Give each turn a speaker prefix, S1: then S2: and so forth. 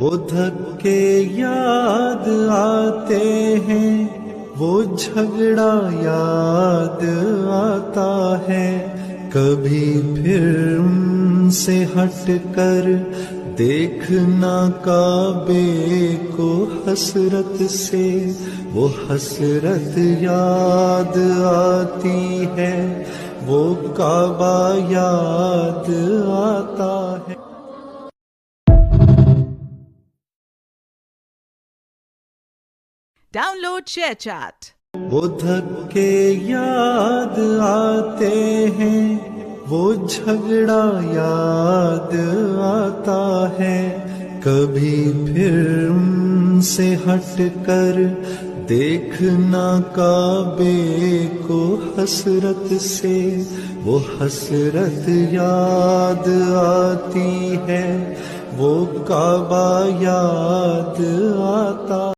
S1: وہ دھکے یاد آتے ہیں، وہ جھگڑا یاد آتا ہے، کبھی پھر ان سے ہٹ کر دیکھنا کعبے کو حسرت سے، وہ حسرت یاد آتی ہے، وہ کعبہ یاد آتا ہے۔
S2: Download ShareChat.
S1: وہ دھکے یاد آتے ہیں، وہ جھگڑا یاد آتا ہے، کبھی پھر ان سے ہٹ کر دیکھنا کعبے کو حسرت سے، وہ حسرت یاد آتی ہے، وہ کعبہ یاد آتا